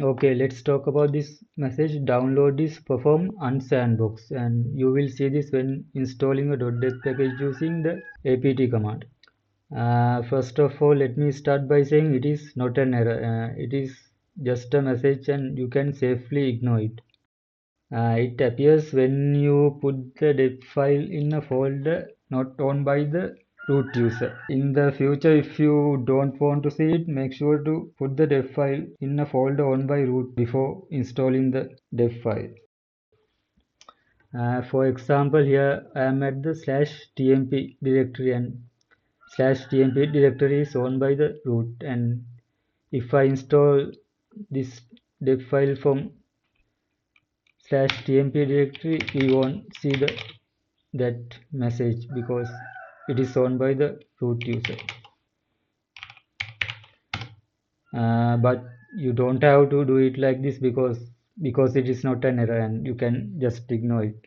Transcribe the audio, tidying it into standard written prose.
Okay, let's talk about this message. Download this perform unsandbox, and you will see this when installing a .deb package using the apt command. First of all, let me start by saying it is not an error. It is just a message and you can safely ignore it. It appears when you put the deb file in a folder not owned by the root user. In the future, if you don't want to see it, make sure to put the deb file in a folder owned by root before installing the deb file. For example, here I am at the /tmp directory, and /tmp directory is owned by the root, and if I install this deb file from /tmp directory, we won't see that message because it is owned by the root user. But you don't have to do it like this because it is not an error and you can just ignore it.